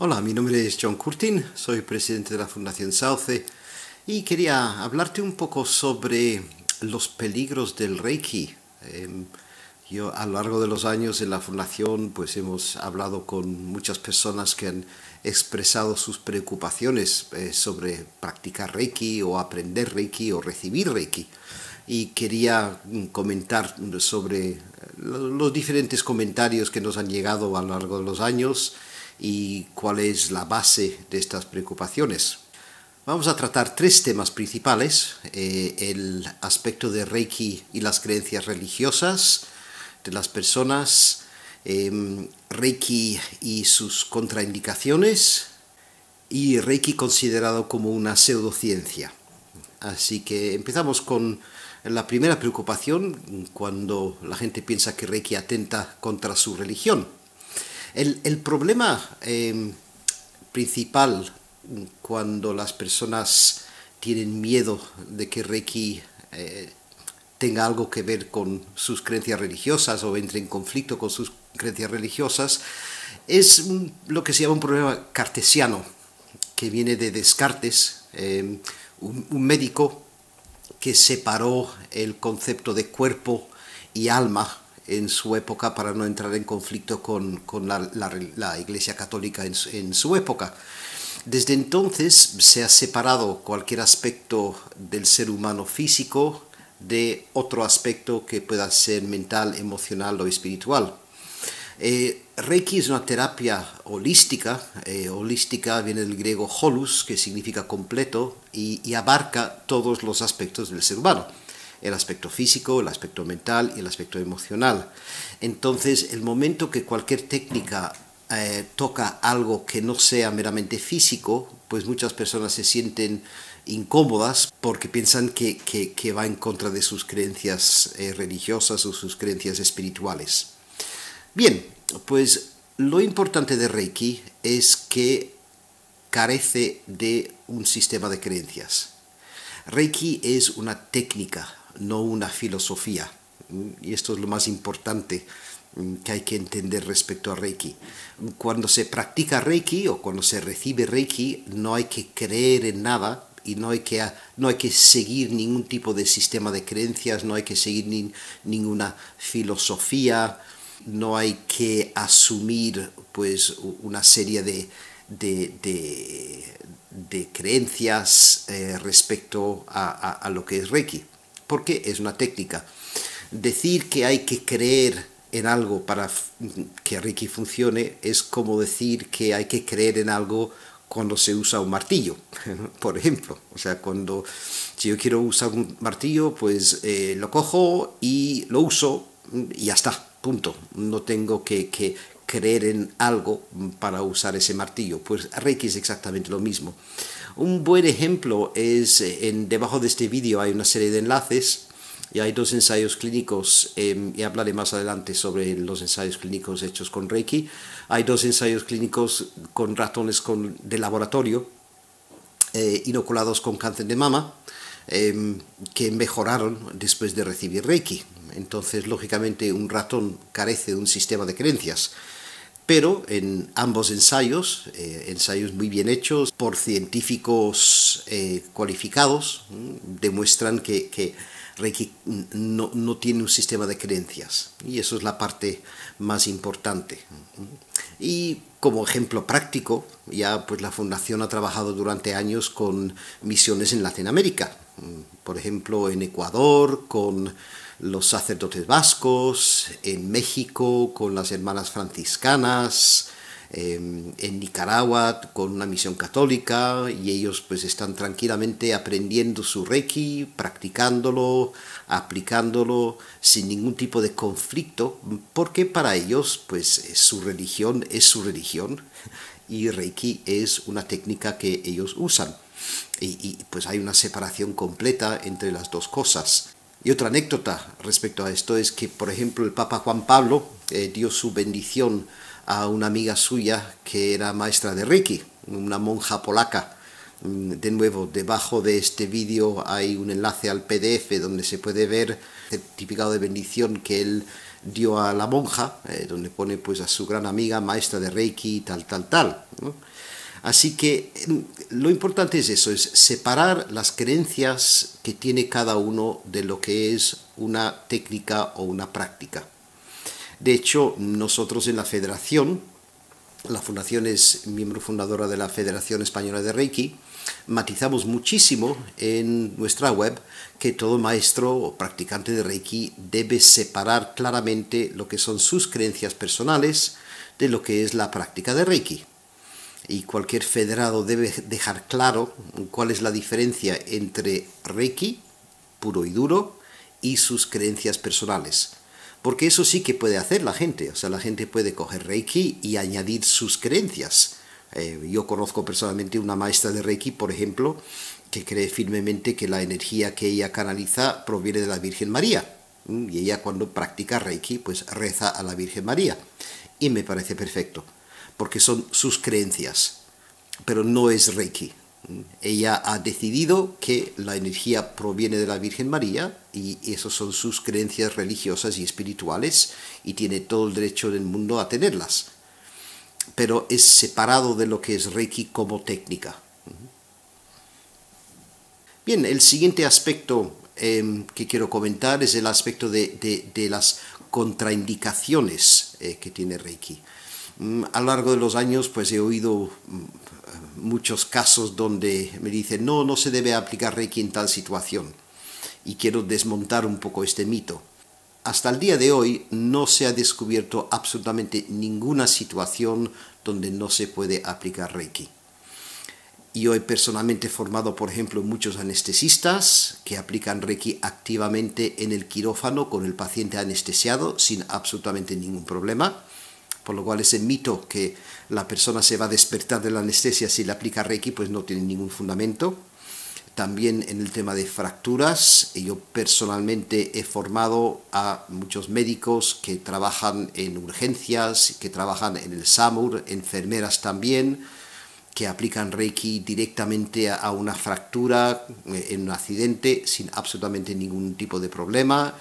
Hola, mi nombre es John Curtin, soy presidente de la Fundación Sauce y quería hablarte un poco sobre los peligros del Reiki. Yo a lo largo de los años en la Fundación pues hemos hablado con muchas personas que han expresado sus preocupaciones sobre practicar Reiki o aprender Reiki o recibir Reiki. Y quería comentar sobre los diferentes comentarios que nos han llegado a lo largo de los años y cuál es la base de estas preocupaciones. Vamos a tratar tres temas principales: el aspecto de Reiki y las creencias religiosas de las personas, Reiki y sus contraindicaciones, y Reiki considerado como una pseudociencia. Así que empezamos con la primera preocupación, cuando la gente piensa que Reiki atenta contra su religión. El problema principal cuando las personas tienen miedo de que Reiki tenga algo que ver con sus creencias religiosas o entre en conflicto con sus creencias religiosas es lo que se llama un problema cartesiano, que viene de Descartes, un médico que separó el concepto de cuerpo y alma en su época para no entrar en conflicto con la Iglesia Católica en su época. Desde entonces se ha separado cualquier aspecto del ser humano físico de otro aspecto que pueda ser mental, emocional o espiritual. Reiki es una terapia holística. Holística viene del griego holus, que significa completo, y abarca todos los aspectos del ser humano: el aspecto físico, el aspecto mental y el aspecto emocional. Entonces, el momento que cualquier técnica toca algo que no sea meramente físico, pues muchas personas se sienten incómodas porque piensan que va en contra de sus creencias religiosas o sus creencias espirituales. Bien, pues lo importante de Reiki es que carece de un sistema de creencias. Reiki es una técnica, no una filosofía. Y esto es lo más importante que hay que entender respecto a Reiki. Cuando se practica Reiki o cuando se recibe Reiki, no hay que creer en nada y no hay que seguir ningún tipo de sistema de creencias, no hay que seguir ninguna filosofía, no hay que asumir pues una serie de creencias respecto a lo que es Reiki, porque es una técnica. Decir que hay que creer en algo para que Reiki funcione es como decir que hay que creer en algo cuando se usa un martillo, por ejemplo. O sea, si yo quiero usar un martillo, pues lo cojo y lo uso y ya está, punto. No tengo que creer en algo para usar ese martillo. Pues Reiki es exactamente lo mismo. Un buen ejemplo es, debajo de este vídeo hay una serie de enlaces y hay dos ensayos clínicos, y hablaré más adelante sobre los ensayos clínicos hechos con Reiki. Hay dos ensayos clínicos con ratones de laboratorio inoculados con cáncer de mama, que mejoraron después de recibir Reiki. Entonces, lógicamente, un ratón carece de un sistema de creencias. Pero en ambos ensayos, ensayos muy bien hechos por científicos cualificados, demuestran que Reiki no tiene un sistema de creencias. Y eso es la parte más importante. Y como ejemplo práctico, ya pues la Fundación ha trabajado durante años con misiones en Latinoamérica. Por ejemplo, en Ecuador, con los sacerdotes vascos, en México con las hermanas franciscanas, en Nicaragua con una misión católica, y ellos pues están tranquilamente aprendiendo su Reiki, practicándolo, aplicándolo sin ningún tipo de conflicto, porque para ellos pues su religión es su religión y Reiki es una técnica que ellos usan. Y pues hay una separación completa entre las dos cosas. Y otra anécdota respecto a esto es que, por ejemplo, el Papa Juan Pablo dio su bendición a una amiga suya que era maestra de Reiki, una monja polaca. De nuevo, debajo de este vídeo hay un enlace al PDF donde se puede ver el certificado de bendición que él dio a la monja, donde pone pues a su gran amiga, maestra de Reiki, tal, ¿no? Así que lo importante es eso, es separar las creencias que tiene cada uno de lo que es una técnica o una práctica. De hecho, nosotros en la Federación, la Fundación es miembro fundadora de la Federación Española de Reiki, matizamos muchísimo en nuestra web que todo maestro o practicante de Reiki debe separar claramente lo que son sus creencias personales de lo que es la práctica de Reiki. Y cualquier federado debe dejar claro cuál es la diferencia entre Reiki, puro y duro, y sus creencias personales. Porque eso sí que puede hacer la gente, o sea, la gente puede coger Reiki y añadir sus creencias. Yo conozco personalmente una maestra de Reiki, por ejemplo, que cree firmemente que la energía que ella canaliza proviene de la Virgen María. Y ella cuando practica Reiki, pues reza a la Virgen María. Y me parece perfecto, porque son sus creencias, pero no es Reiki. Ella ha decidido que la energía proviene de la Virgen María y esas son sus creencias religiosas y espirituales y tiene todo el derecho del mundo a tenerlas. Pero es separado de lo que es Reiki como técnica. Bien, el siguiente aspecto que quiero comentar es el aspecto de las contraindicaciones que tiene Reiki. A lo largo de los años pues he oído muchos casos donde me dicen no se debe aplicar Reiki en tal situación y quiero desmontar un poco este mito. Hasta el día de hoy no se ha descubierto absolutamente ninguna situación donde no se puede aplicar Reiki. Yo he personalmente formado, por ejemplo, muchos anestesistas que aplican Reiki activamente en el quirófano con el paciente anestesiado sin absolutamente ningún problema. Por lo cual ese mito que la persona se va a despertar de la anestesia si le aplica Reiki, pues no tiene ningún fundamento. También en el tema de fracturas, yo personalmente he formado a muchos médicos que trabajan en urgencias, que trabajan en el SAMUR, enfermeras también, que aplican Reiki directamente a una fractura en un accidente sin absolutamente ningún tipo de problema.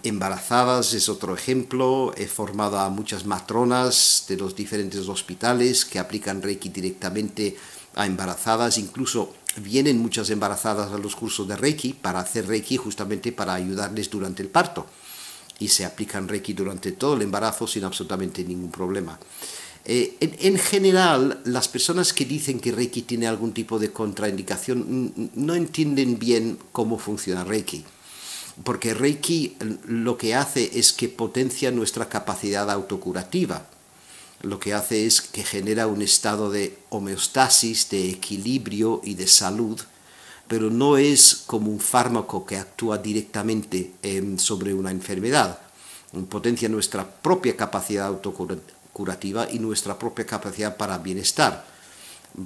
Embarazadas es otro ejemplo. He formado a muchas matronas de los diferentes hospitales que aplican Reiki directamente a embarazadas. Incluso vienen muchas embarazadas a los cursos de Reiki para hacer Reiki justamente para ayudarles durante el parto. Y se aplican Reiki durante todo el embarazo sin absolutamente ningún problema. En general, las personas que dicen que Reiki tiene algún tipo de contraindicación no entienden bien cómo funciona Reiki. Porque Reiki lo que hace es que potencia nuestra capacidad autocurativa. Lo que hace es que genera un estado de homeostasis, de equilibrio y de salud, pero no es como un fármaco que actúa directamente sobre una enfermedad. Potencia nuestra propia capacidad autocurativa y nuestra propia capacidad para bienestar,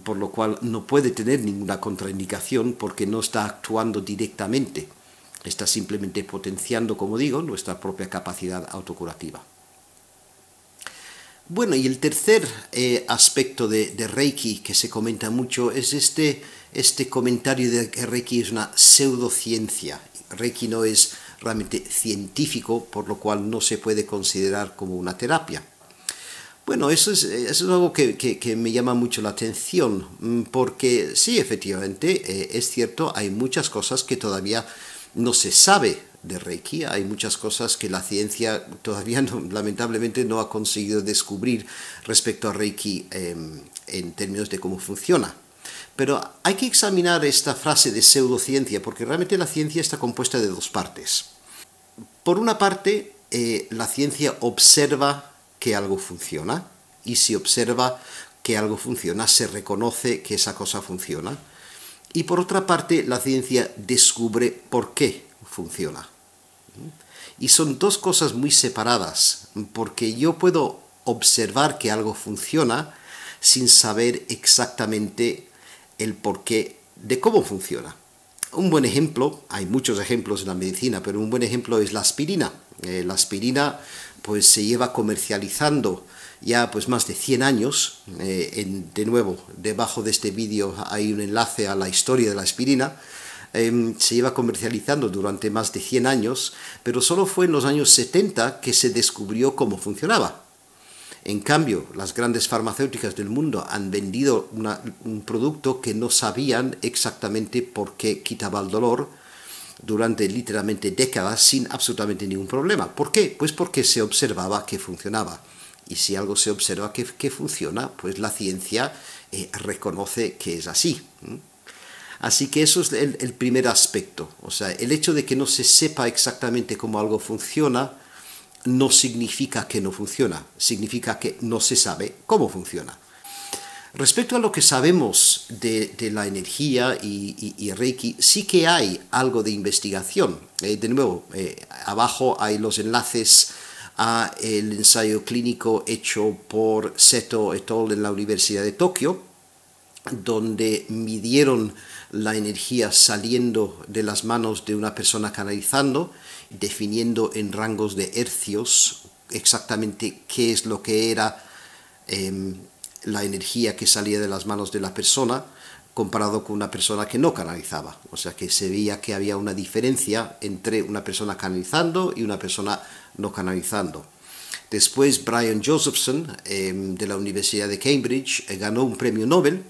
por lo cual no puede tener ninguna contraindicación porque no está actuando directamente. Está simplemente potenciando, como digo, nuestra propia capacidad autocurativa. Bueno, y el tercer aspecto de Reiki que se comenta mucho es este comentario de que Reiki es una pseudociencia. Reiki no es realmente científico, por lo cual no se puede considerar como una terapia. Bueno, eso es algo que me llama mucho la atención, porque sí, efectivamente, es cierto, hay muchas cosas que todavía no se sabe de Reiki, hay muchas cosas que la ciencia todavía lamentablemente no ha conseguido descubrir respecto a Reiki en términos de cómo funciona. Pero hay que examinar esta frase de pseudociencia porque realmente la ciencia está compuesta de dos partes. Por una parte, la ciencia observa que algo funciona y si observa que algo funciona, se reconoce que esa cosa funciona. Y por otra parte, la ciencia descubre por qué funciona. Y son dos cosas muy separadas, porque yo puedo observar que algo funciona sin saber exactamente el porqué de cómo funciona. Un buen ejemplo, hay muchos ejemplos en la medicina, pero un buen ejemplo es la aspirina. La aspirina pues se lleva comercializando ya pues más de 100 años. De nuevo, debajo de este vídeo hay un enlace a la historia de la aspirina. Se lleva comercializando durante más de 100 años, pero solo fue en los años 70 que se descubrió cómo funcionaba. En cambio, las grandes farmacéuticas del mundo han vendido un producto que no sabían exactamente por qué quitaba el dolor durante literalmente décadas sin absolutamente ningún problema. ¿Por qué? Pues porque se observaba que funcionaba. Y si algo se observa que funciona, pues la ciencia reconoce que es así. Así que eso es el primer aspecto. O sea, el hecho de que no se sepa exactamente cómo algo funciona no significa que no funciona, significa que no se sabe cómo funciona. Respecto a lo que sabemos de la energía y Reiki, sí que hay algo de investigación. De nuevo, abajo hay los enlaces a el ensayo clínico hecho por Seto et al. En la Universidad de Tokio, donde midieron la energía saliendo de las manos de una persona canalizando, definiendo en rangos de hercios exactamente qué es lo que era la energía que salía de las manos de la persona comparado con una persona que no canalizaba. O sea que se veía que había una diferencia entre una persona canalizando y una persona no canalizando. Después Brian Josephson, de la Universidad de Cambridge, ganó un premio Nobel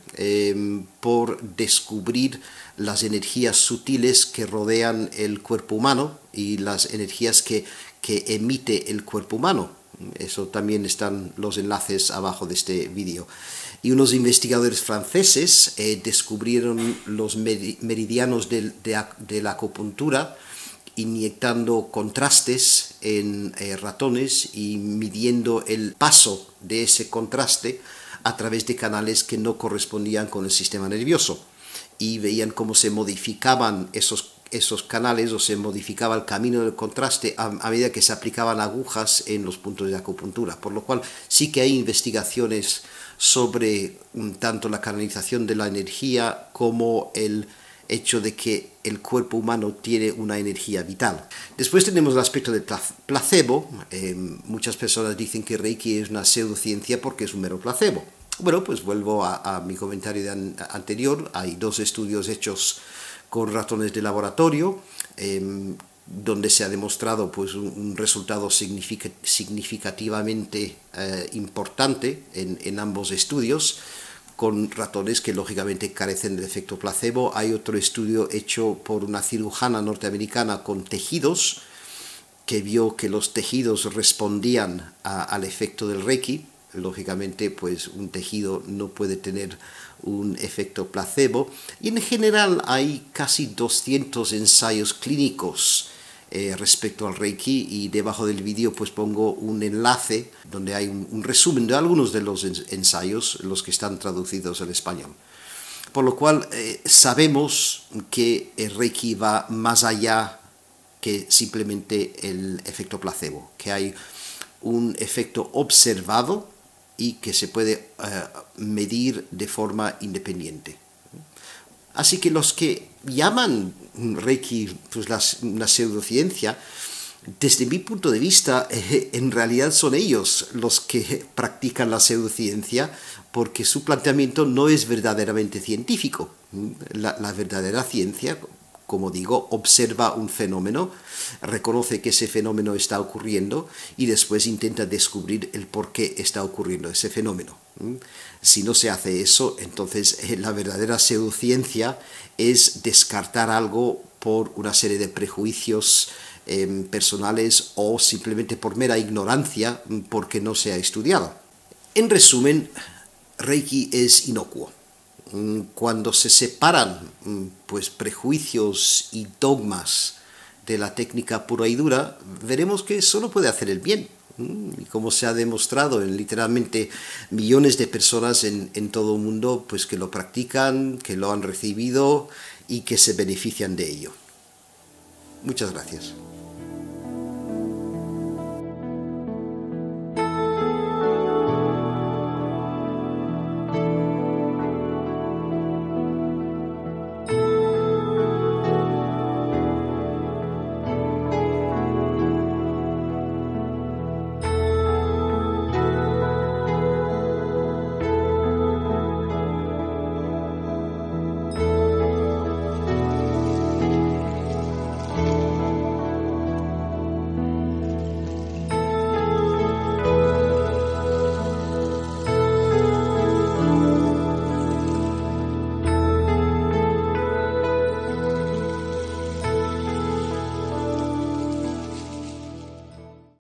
por descubrir las energías sutiles que rodean el cuerpo humano y las energías que emite el cuerpo humano. Eso también están los enlaces abajo de este vídeo. Y unos investigadores franceses descubrieron los meridianos de la acupuntura, inyectando contrastes en ratones y midiendo el paso de ese contraste a través de canales que no correspondían con el sistema nervioso. Y veían cómo se modificaban esos canales o se modificaba el camino del contraste a medida que se aplicaban agujas en los puntos de acupuntura. Por lo cual sí que hay investigaciones sobre tanto la canalización de la energía como el hecho de que el cuerpo humano tiene una energía vital. Después tenemos el aspecto del placebo. Muchas personas dicen que Reiki es una pseudociencia porque es un mero placebo. Bueno, pues vuelvo a mi comentario anterior. Hay 2 estudios hechos con ratones de laboratorio, donde se ha demostrado pues, un resultado significativamente importante en ambos estudios, con ratones que lógicamente carecen del efecto placebo. Hay otro estudio hecho por una cirujana norteamericana con tejidos, que vio que los tejidos respondían al efecto del Reiki. Lógicamente, pues un tejido no puede tener un efecto placebo. Y en general hay casi 200 ensayos clínicos respecto al Reiki, y debajo del vídeo pues pongo un enlace donde hay un resumen de algunos de los ensayos, los que están traducidos al español. Por lo cual sabemos que el Reiki va más allá que simplemente el efecto placebo, que hay un efecto observado y que se puede medir de forma independiente. Así que los que llaman Reiki pues, una pseudociencia, desde mi punto de vista, en realidad son ellos los que practican la pseudociencia, porque su planteamiento no es verdaderamente científico. La verdadera ciencia, como digo, observa un fenómeno, reconoce que ese fenómeno está ocurriendo y después intenta descubrir el por qué está ocurriendo ese fenómeno. Si no se hace eso, entonces la verdadera pseudociencia es descartar algo por una serie de prejuicios personales o simplemente por mera ignorancia porque no se ha estudiado. En resumen, Reiki es inocuo. Cuando se separan pues, prejuicios y dogmas de la técnica pura y dura, veremos que solo puede hacer el bien. Y como se ha demostrado en literalmente millones de personas en todo el mundo, pues que lo practican, que lo han recibido y que se benefician de ello. Muchas gracias.